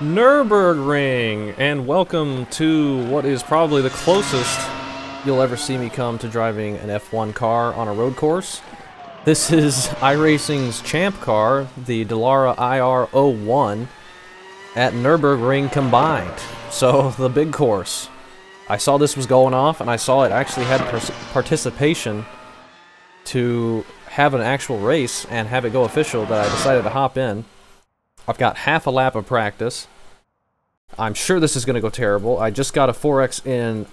Nurburgring, and welcome to what is probably the closest you'll ever see me come to driving an F1 car on a road course. This is iRacing's champ car, the Dallara IR-01, at Nurburgring combined. So, the big course. I saw this was going off, and I saw it actually had participation to have an actual race and have it go official, that I decided to hop in. I've got half a lap of practice. I'm sure this is going to go terrible. I just got a 4x in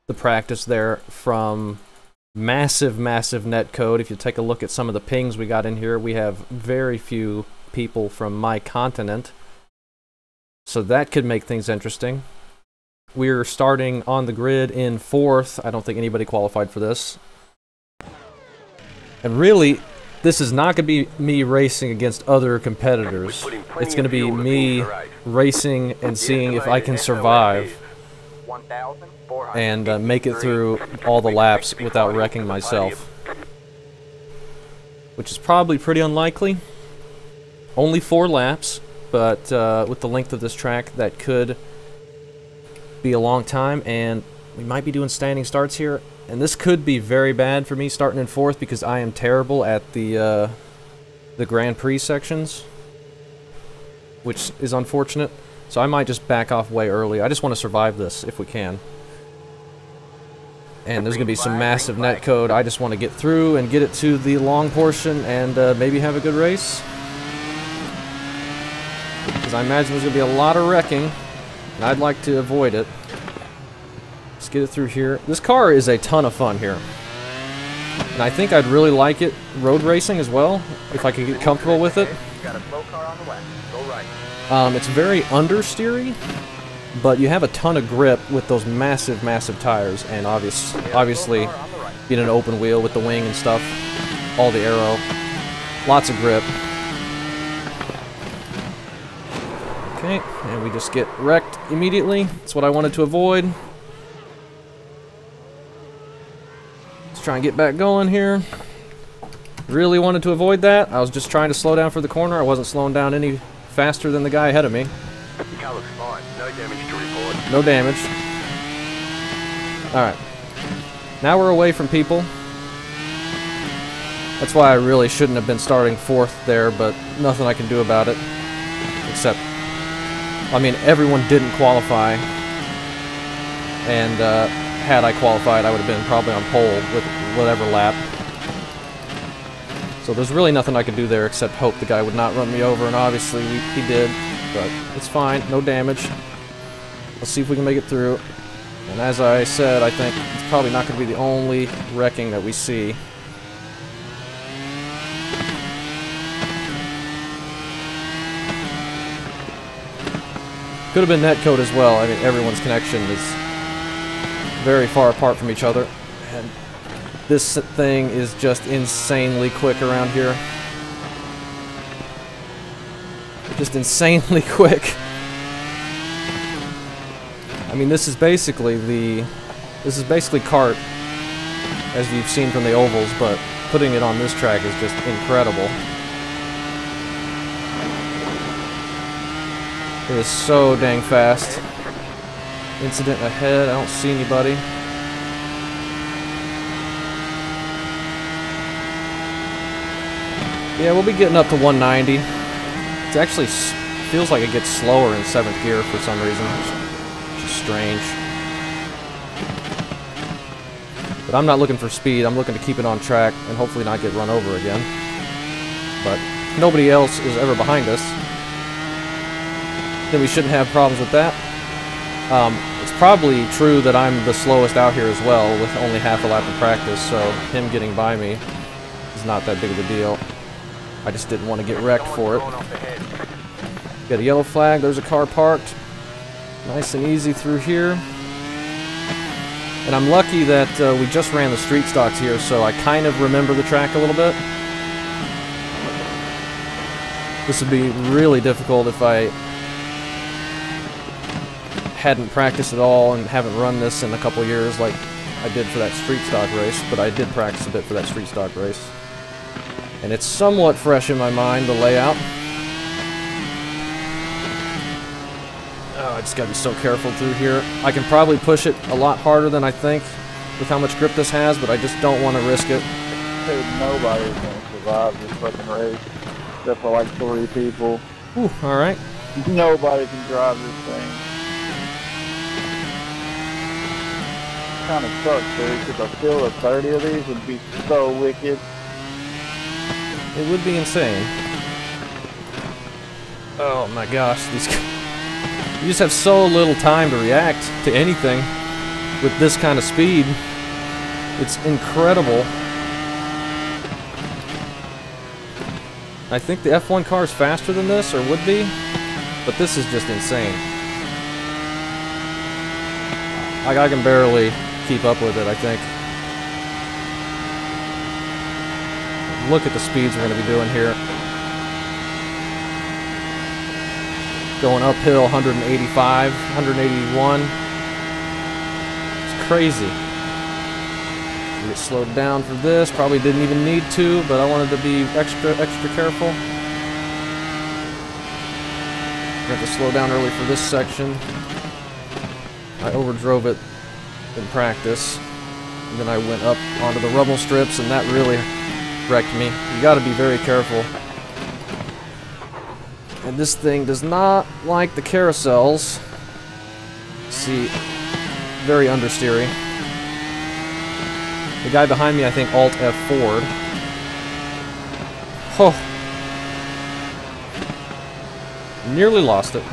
the practice there from massive netcode. If you take a look at some of the pings we got in here, we have very few people from my continent. So that could make things interesting. We're starting on the grid in 4th. I don't think anybody qualified for this. And really, this is not going to be me racing against other competitors. It's going to be me racing and seeing if I can survive and make it through all the laps without wrecking myself. Which is probably pretty unlikely. Only 4 laps, but with the length of this track, that could be a long time, and we might be doing standing starts here. And this could be very bad for me starting in 4th because I am terrible at the Grand Prix sections, which is unfortunate. So I might just back off way early. I just want to survive this if we can. And there's going to be some massive netcode. I just want to get through and get it to the long portion and maybe have a good race. Because I imagine there's going to be a lot of wrecking, and I'd like to avoid it. Let's get it through here. This car is a ton of fun here. And I think I'd really like it road racing as well, if I could get comfortable with it. It's very understeery, but you have a ton of grip with those massive tires, and obviously being an open wheel with the wing and stuff, all the aero, lots of grip. Okay, and we just get wrecked immediately. That's what I wanted to avoid. Try and get back going here. Really wanted to avoid that. I was just trying to slow down for the corner. I wasn't slowing down any faster than the guy ahead of me. The car looks fine. No damage to report. No damage. Alright. Now we're away from people. That's why I really shouldn't have been starting 4th there, but nothing I can do about it. Except, I mean, everyone didn't qualify. And, had I qualified, I would have been probably on pole with whatever lap. So there's really nothing I could do there except hope the guy would not run me over, and obviously he did, but it's fine, no damage. Let's see if we can make it through. And as I said, I think it's probably not going to be the only wrecking that we see. Could have been netcode as well. I mean, everyone's connection is very far apart from each other, and this thing is just insanely quick around here. Just insanely quick. I mean, this is basically kart as you've seen from the ovals, but putting it on this track is just incredible. It is so dang fast. Incident ahead, I don't see anybody. Yeah, we'll be getting up to 190. It actually feels like it gets slower in 7th gear for some reason. It's just strange. But I'm not looking for speed, I'm looking to keep it on track and hopefully not get run over again. But nobody else is ever behind us. Then we shouldn't have problems with that. It's probably true that I'm the slowest out here as well, with only half a lap of practice, so him getting by me is not that big of a deal. I just didn't want to get wrecked for it. Got a yellow flag, there's a car parked. Nice and easy through here. And I'm lucky that we just ran the street stocks here, so I kind of remember the track a little bit. This would be really difficult if I hadn't practiced at all and haven't run this in a couple years like I did for that street stock race, but I did practice a bit for that street stock race. And it's somewhat fresh in my mind, the layout. Oh, I just gotta be so careful through here. I can probably push it a lot harder than I think with how much grip this has, but I just don't want to risk it. Dude, nobody's gonna survive this fucking race, except for like 3 people. Ooh, alright. Nobody can drive this thing. Kind of sucks, dude, because I feel that 30 of these would be so wicked. It would be insane. Oh my gosh, these... You just have so little time to react to anything with this kind of speed. It's incredible. I think the F1 car is faster than this, or would be, but this is just insane. I can barely keep up with it, I think. Look at the speeds we're going to be doing here. Going uphill, 185, 181. It's crazy. We get slowed down for this. Probably didn't even need to, but I wanted to be extra careful. We have to slow down early for this section. I overdrove it in practice. And then I went up onto the rubble strips, and that really wrecked me. You got to be very careful. And this thing does not like the carousels. See, very understeery. The guy behind me, I think, Alt-F forward. Oh. Nearly lost it.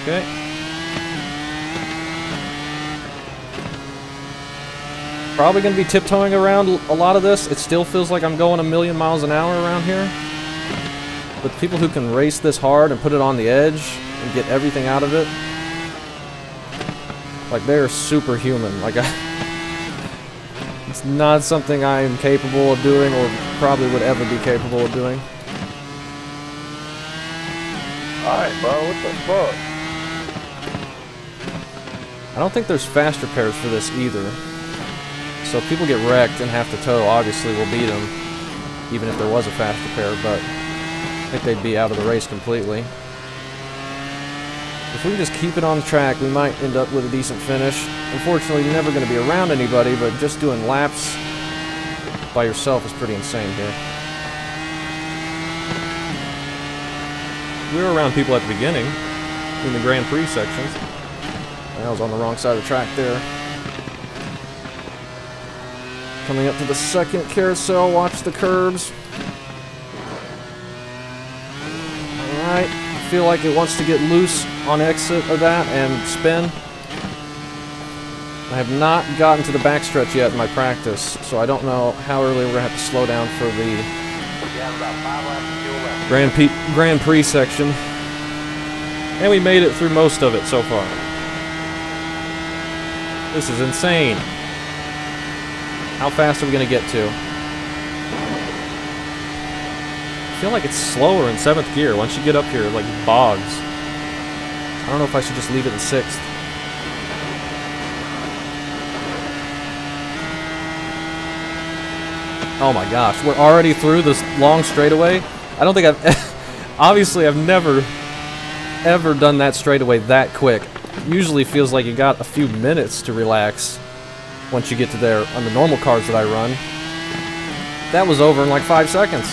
Okay. Probably going to be tiptoeing around a lot of this. It still feels like I'm going a million miles an hour around here. But people who can race this hard and put it on the edge and get everything out of it, like, they're superhuman. Like, it's not something I am capable of doing, or probably would ever be capable of doing. Alright, bro, what the fuck? I don't think there's fast repairs for this either. So if people get wrecked and have to tow, obviously we'll beat them, even if there was a fast repair, but I think they'd be out of the race completely. If we can just keep it on the track, we might end up with a decent finish. Unfortunately, you're never going to be around anybody, but just doing laps by yourself is pretty insane here. We were around people at the beginning, in the Grand Prix sections. I was on the wrong side of the track there. Coming up to the second carousel, watch the curbs. Alright, I feel like it wants to get loose on exit of that and spin. I have not gotten to the backstretch yet in my practice, so I don't know how early we're going to have to slow down for the Grand Prix section. And we made it through most of it so far. This is insane. How fast are we going to get to? I feel like it's slower in 7th gear. Once you get up here, it like bogs. I don't know if I should just leave it in 6th. Oh my gosh, we're already through this long straightaway. I don't think obviously I've never ever done that straightaway that quick. Usually feels like you got a few minutes to relax once you get to there on the normal cars that I run. That was over in like 5 seconds.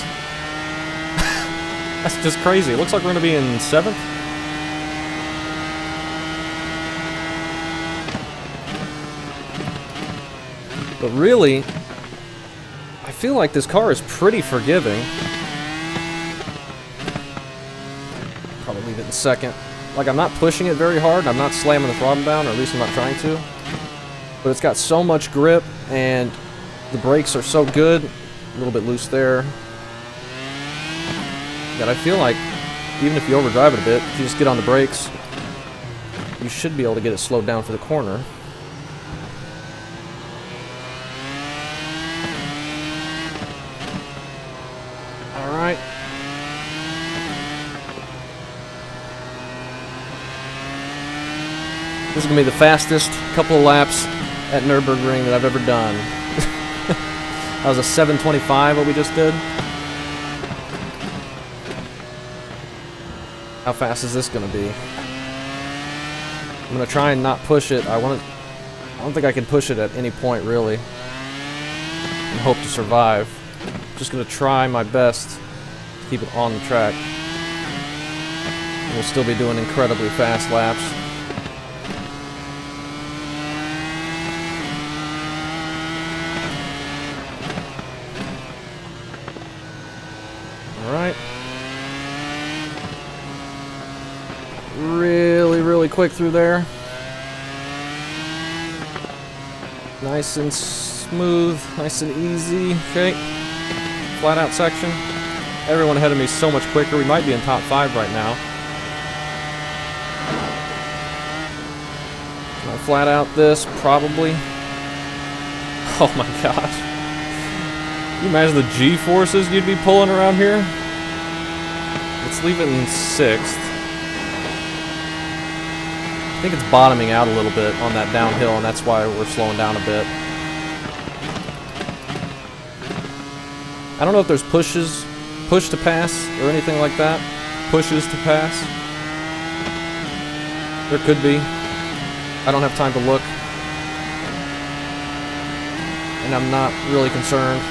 That's just crazy. It looks like we're going to be in 7th. But really, I feel like this car is pretty forgiving. Probably leave it in 2nd. Like, I'm not pushing it very hard. I'm not slamming the throttle down, or at least I'm not trying to. But it's got so much grip, and the brakes are so good. A little bit loose there. That I feel like, even if you overdrive it a bit, if you just get on the brakes, you should be able to get it slowed down for the corner. Alright. This is going to be the fastest couple of laps at Nurburgring that I've ever done. That was a 7:25 what we just did. How fast is this gonna be? I'm gonna try and not push it. I don't think I can push it at any point really. And hope to survive. Just gonna try my best to keep it on the track. We'll still be doing incredibly fast laps. Alright. Really quick through there. Nice and smooth, nice and easy. Okay. Flat out section. Everyone ahead of me is so much quicker. We might be in top 5 right now. Can I flat out this? Probably. Oh my gosh. Can you imagine the G-forces you'd be pulling around here? Let's leave it in 6th. I think it's bottoming out a little bit on that downhill, and that's why we're slowing down a bit. I don't know if there's push to pass or anything like that. Pushes to pass. There could be. I don't have time to look. And I'm not really concerned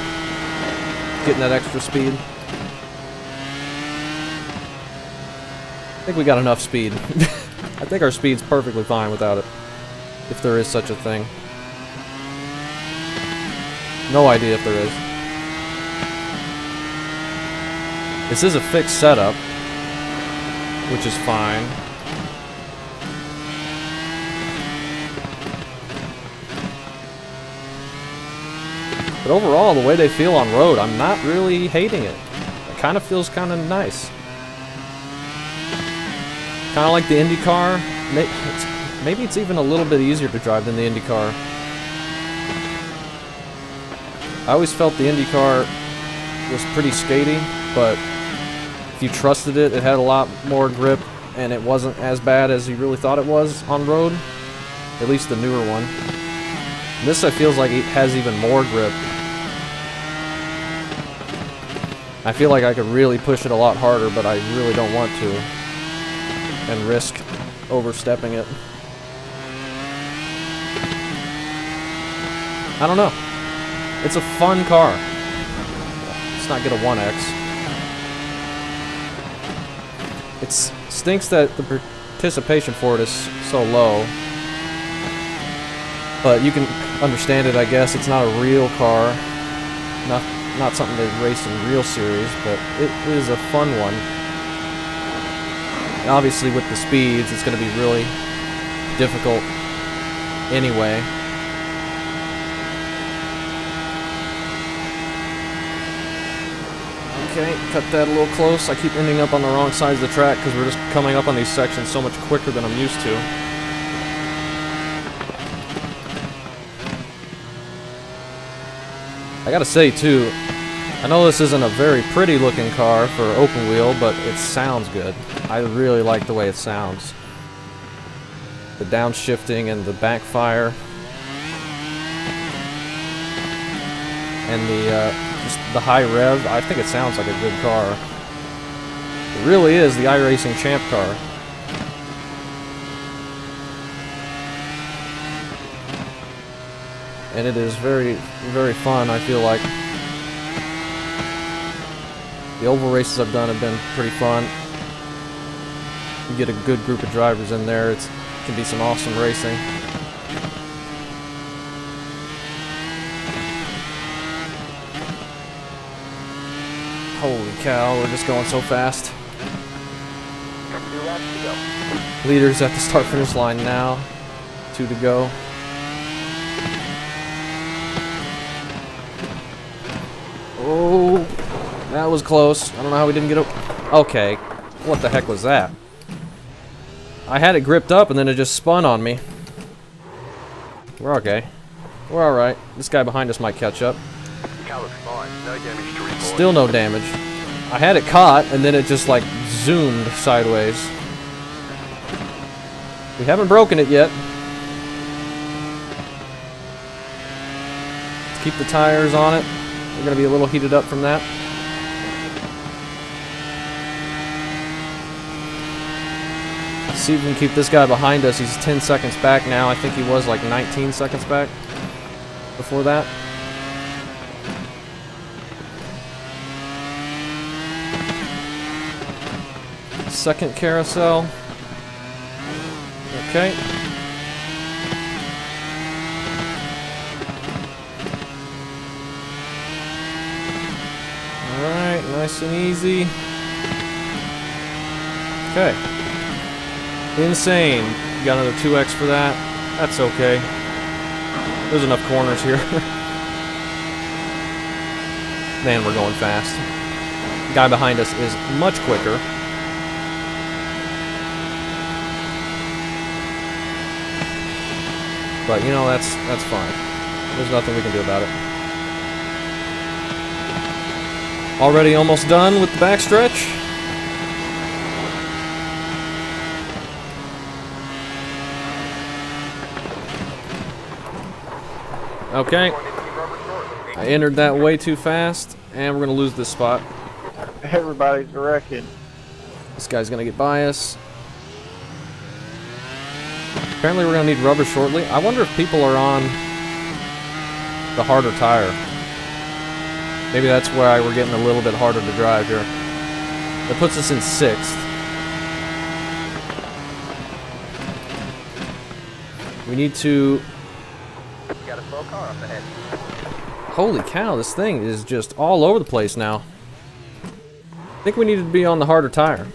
getting that extra speed. I think we got enough speed. I think our speed's perfectly fine without it, if there is such a thing. No idea if there is. This is a fixed setup, which is fine. But overall, the way they feel on road, I'm not really hating it. It kind of feels kind of nice. Kind of like the IndyCar. Maybe it's even a little bit easier to drive than the IndyCar. I always felt the IndyCar was pretty skatey, but if you trusted it, it had a lot more grip, and it wasn't as bad as you really thought it was on road. At least the newer one. And this, I feels like it has even more grip. I feel like I could really push it a lot harder, but I really don't want to. And risk overstepping it. I don't know. It's a fun car. Let's not get a 1X. It stinks that the participation for it is so low. But you can understand it, I guess. It's not a real car. Not something they race in real series, but it is a fun one. And obviously with the speeds, it's going to be really difficult anyway. Okay, cut that a little close. I keep ending up on the wrong sides of the track because we're just coming up on these sections so much quicker than I'm used to. I gotta say too, I know this isn't a very pretty looking car for open wheel, but it sounds good. I really like the way it sounds. The downshifting and the backfire. And the just the high rev, I think it sounds like a good car. It really is the iRacing Champ car. And it is very, very fun, I feel like. The oval races I've done have been pretty fun. You get a good group of drivers in there, it can be some awesome racing. Holy cow, we're just going so fast. 2 laps to go. Leaders at the start-finish line now. 2 to go. Oh, that was close. I don't know how we didn't get it. Okay, what the heck was that? I had it gripped up and then it just spun on me. We're okay. We're alright. This guy behind us might catch up. Car looks fine. No damage to report. Still no damage. I had it caught and then it just like zoomed sideways. We haven't broken it yet. Let's keep the tires on it. We're going to be a little heated up from that. See if we can keep this guy behind us. He's 10 seconds back now. I think he was like 19 seconds back before that. Second carousel. Okay. Alright, nice and easy. Okay. Insane. Got another 2x for that. That's okay. There's enough corners here. Man, we're going fast. The guy behind us is much quicker. But, you know, that's fine. There's nothing we can do about it. Already almost done with the backstretch. Okay. I entered that way too fast, and we're going to lose this spot. Everybody's wrecking. This guy's going to get by us. Apparently we're going to need rubber shortly. I wonder if people are on the harder tire. Maybe that's why we're getting a little bit harder to drive here. That puts us in 6th. We need to... We got a slow car up ahead. Holy cow, this thing is just all over the place now. I think we need to be on the harder tire.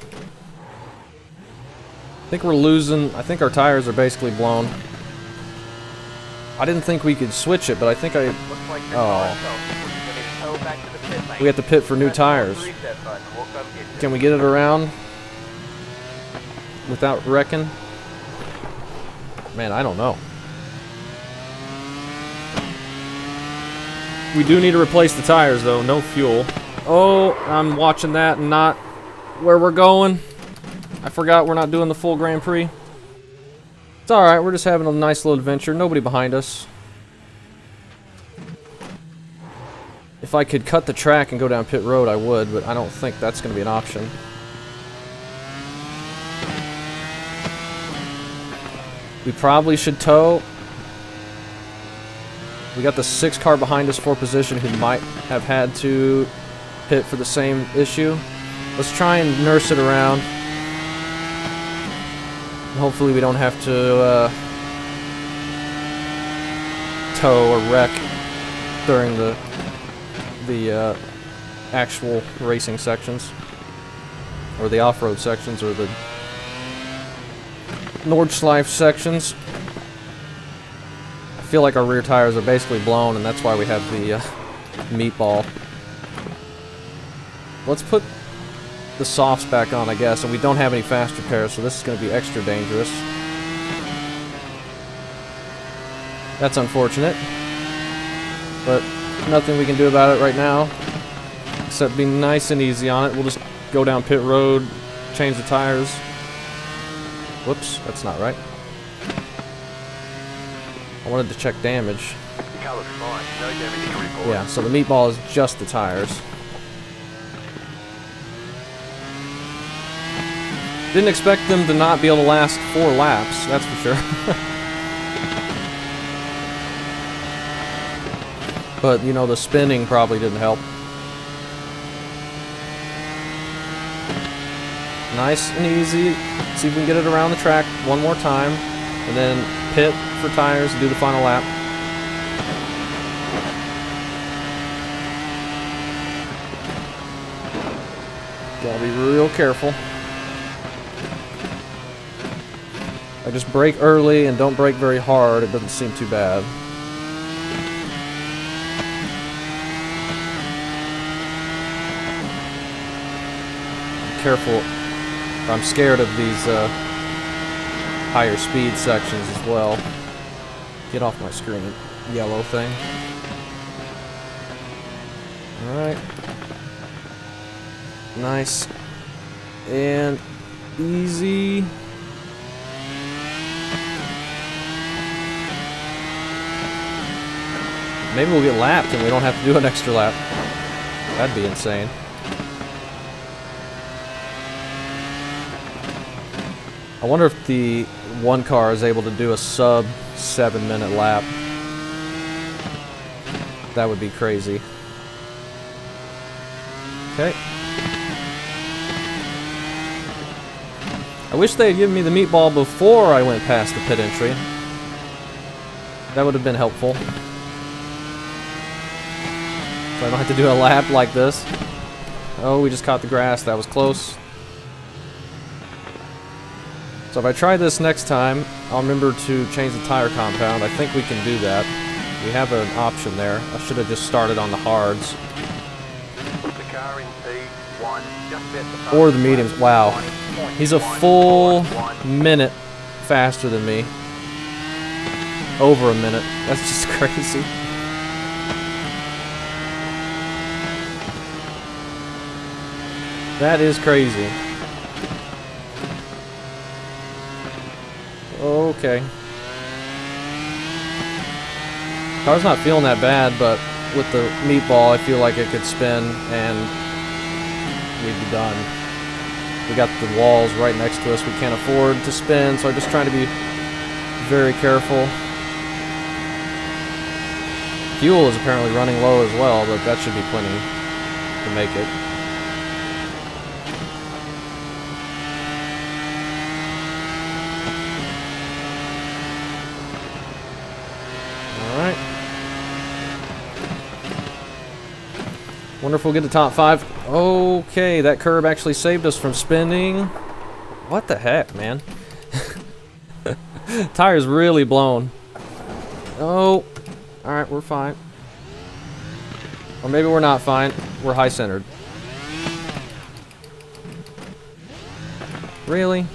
I think we're losing. I think our tires are basically blown. I didn't think we could switch it, but I think I... Oh. We have to pit for new tires. Can we get it around without wrecking? Man, I don't know. We do need to replace the tires, though. No fuel. Oh, I'm watching that and not where we're going. I forgot we're not doing the full Grand Prix. It's alright, we're just having a nice little adventure. Nobody behind us. If I could cut the track and go down pit road, I would, but I don't think that's going to be an option. We probably should tow. We got the 6 car behind us for position who might have had to pit for the same issue. Let's try and nurse it around. Hopefully we don't have to tow or wreck during the actual racing sections, or the off-road sections, or the Nordschleife sections. I feel like our rear tires are basically blown, and that's why we have the meatball. Let's put the softs back on, I guess, and we don't have any fast repairs, so this is going to be extra dangerous. That's unfortunate, but nothing we can do about it right now, except be nice and easy on it. We'll just go down pit road, change the tires. Whoops, that's not right. I wanted to check damage. The car looks fine. No damage to report. Yeah, so the meatball is just the tires. Didn't expect them to not be able to last 4 laps, that's for sure. But, you know, the spinning probably didn't help. Nice and easy. See if we can get it around the track one more time, and then pit for tires and do the final lap. Gotta be real careful. I just brake early and don't brake very hard, it doesn't seem too bad. I'm careful. I'm scared of these higher speed sections as well. Get off my screen, yellow thing. Alright. Nice and easy. Maybe we'll get lapped and we don't have to do an extra lap. That'd be insane. I wonder if the one car is able to do a sub 7-minute lap. That would be crazy. Okay. I wish they had given me the meatball before I went past the pit entry. That would have been helpful. So I don't have to do a lap like this. Oh, we just caught the grass. That was close. So if I try this next time, I'll remember to change the tire compound. I think we can do that. We have an option there. I should have just started on the hards. The car in P1, just at the Or the mediums. Wow. He's a full minute faster than me. Over a minute. That's just crazy. That is crazy. Okay. Car's not feeling that bad, but with the meatball, I feel like it could spin and we'd be done. We got the walls right next to us. We can't afford to spin, so I'm just trying to be very careful. Fuel is apparently running low as well, but that should be plenty to make it. Alright. Wonder if we'll get to top 5. Okay, that curb actually saved us from spinning. What the heck, man? Tire's really blown. Oh. Alright, we're fine. Or maybe we're not fine. We're high-centered. Really?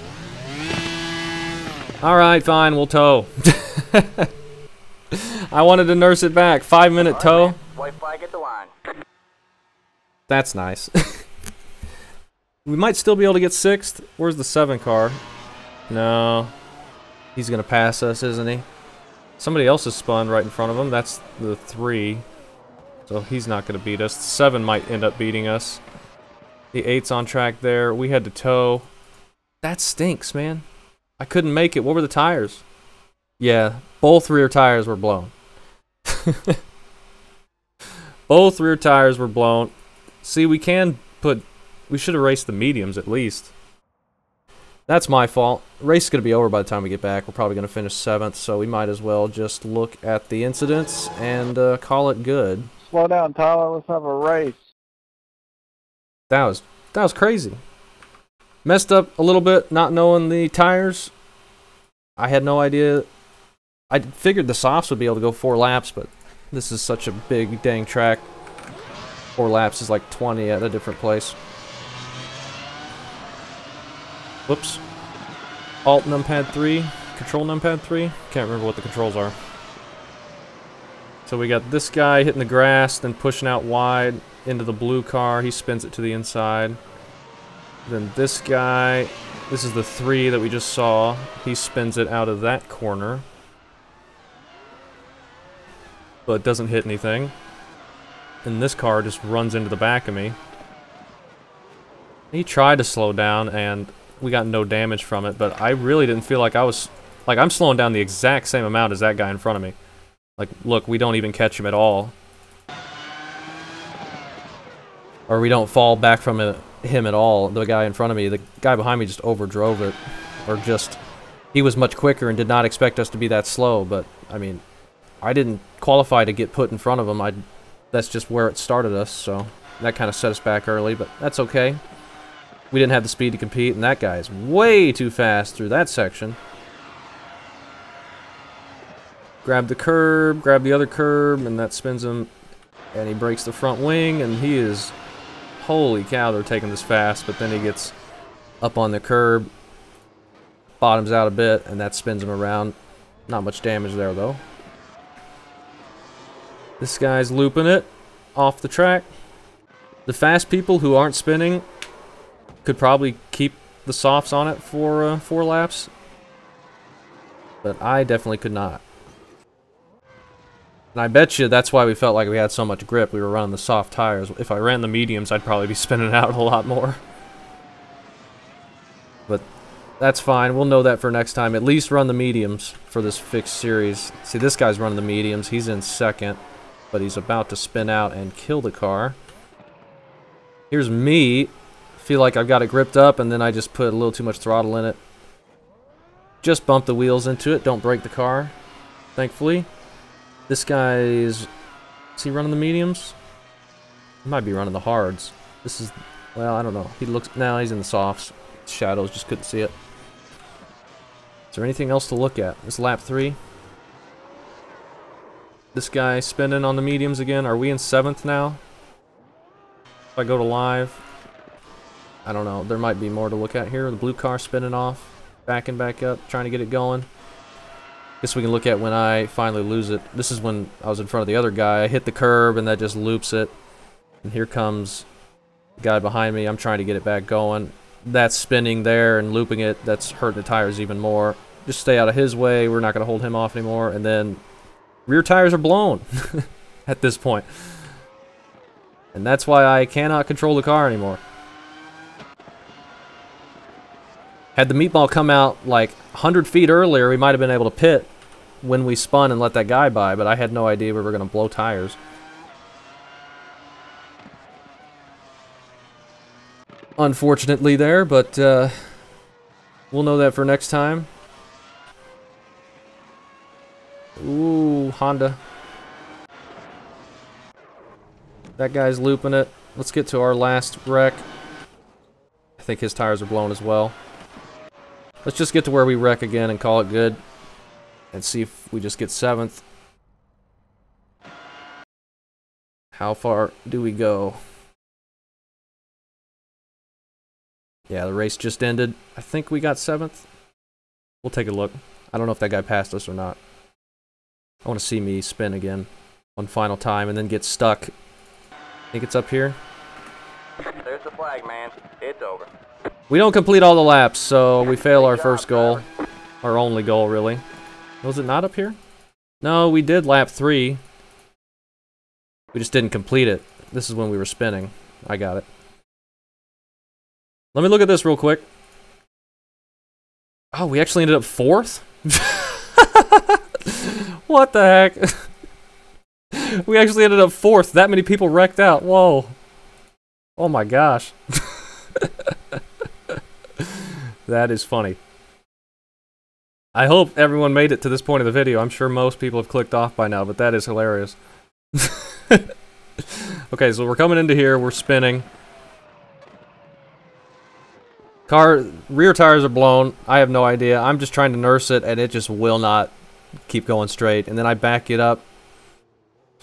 Alright, fine, we'll tow. I wanted to nurse it back. 5-minute tow. White flag at the line. That's nice. We might still be able to get 6th. Where's the 7 car? No. He's gonna pass us, isn't he? Somebody else has spun right in front of him. That's the 3. So he's not gonna beat us. The 7 might end up beating us. The 8's on track there. We had to tow. That stinks, man. I couldn't make it. What were the tires? Yeah, both rear tires were blown. Both rear tires were blown. See, we can put... We should have raced the mediums at least. That's my fault. Race is going to be over by the time we get back. We're probably going to finish 7th, so we might as well just look at the incidents and call it good. Slow down, Tyler. Let's have a race. That was crazy. Messed up a little bit not knowing the tires. I had no idea. I figured the softs would be able to go 4 laps, but this is such a big dang track. 4 laps is like 20 at a different place. Whoops. Alt numpad 3, control numpad 3. Can't remember what the controls are. So we got this guy hitting the grass, then pushing out wide into the blue car. He spins it to the inside. Then this guy, this is the 3 that we just saw. He spins it out of that corner. But doesn't hit anything. And this car just runs into the back of me. He tried to slow down and we got no damage from it, but I really didn't feel like I was... Like, I'm slowing down the exact same amount as that guy in front of me. Like, look, we don't even catch him at all. Or we don't fall back from him at all, the guy in front of me. The guy behind me just overdrove it. Or just... He was much quicker and did not expect us to be that slow, but, I mean... I didn't qualify to get put in front of him. That's just where it started us, so... That kind of set us back early, but that's okay. We didn't have the speed to compete, and that guy is way too fast through that section. Grab the curb, grab the other curb, and that spins him. And he breaks the front wing, and he is... Holy cow, they're taking this fast, but then he gets up on the curb, bottoms out a bit, and that spins him around. Not much damage there, though. This guy's looping it off the track. The fast people who aren't spinning could probably keep the softs on it for 4 laps. But I definitely could not. And I bet you that's why we felt like we had so much grip. We were running the soft tires. If I ran the mediums, I'd probably be spinning out a lot more. But That's fine. We'll know that for next time. At least run the mediums for this fixed series. See, this guy's running the mediums. He's in second, but he's about to spin out and kill the car. Here's me. Feel like I've got it gripped up, and then I just put a little too much throttle in it. Just bump the wheels into it. Don't break the car, thankfully. This guy's... Is he running the mediums? He might be running the hards. This is... Well, I don't know. He looks... No, he's in the softs. Shadows, just couldn't see it. Is there anything else to look at? This lap 3. This guy spinning on the mediums again. Are we in 7th now? If I go to live... I don't know. There might be more to look at here. The blue car spinning off. Backing back up. Trying to get it going. Guess we can look at when I finally lose it. This is when I was in front of the other guy. I hit the curb and that just loops it. And here comes the guy behind me. I'm trying to get it back going. That's spinning there and looping it. That's hurting the tires even more. Just stay out of his way. We're not going to hold him off anymore. And then rear tires are blown at this point. And that's why I cannot control the car anymore. Had the meatball come out like 100 feet earlier, we might have been able to pit when we spun and let that guy by, but I had no idea we were going to blow tires. Unfortunately there, but we'll know that for next time. Ooh, Honda. That guy's looping it. Let's get to our last wreck. I think his tires are blown as well. Let's just get to where we wreck again and call it good. And see if we just get 7th. How far do we go? Yeah, the race just ended. I think we got 7th. We'll take a look. I don't know if that guy passed us or not. I want to see me spin again. One final time and then get stuck. I think it's up here. There's the flag, man. It's over. We don't complete all the laps, so we fail our first goal. Our only goal, really. Was it not up here? No, we did lap 3. We just didn't complete it. This is when we were spinning. I got it. Let me look at this real quick. Oh, we actually ended up 4th? What the heck? We actually ended up 4th. That many people wrecked out. Whoa. Oh my gosh. That is funny. I hope everyone made it to this point of the video. I'm sure most people have clicked off by now, but that is hilarious. Okay, so we're coming into here. We're spinning. Rear tires are blown. I have no idea. I'm just trying to nurse it, and it just will not keep going straight. And then I back it up,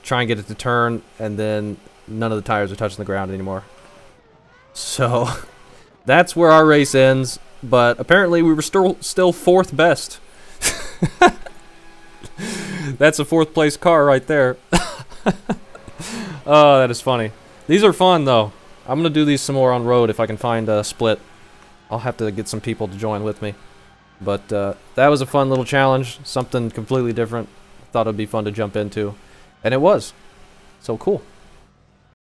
try and get it to turn, and then none of the tires are touching the ground anymore. So, that's where our race ends. But apparently we were still 4th best. That's a 4th place car right there. Oh, that is funny. These are fun, though. I'm going to do these some more on road if I can find a split. I'll have to get some people to join with me. But that was a fun little challenge. Something completely different. Thought it would be fun to jump into. And it was. So cool.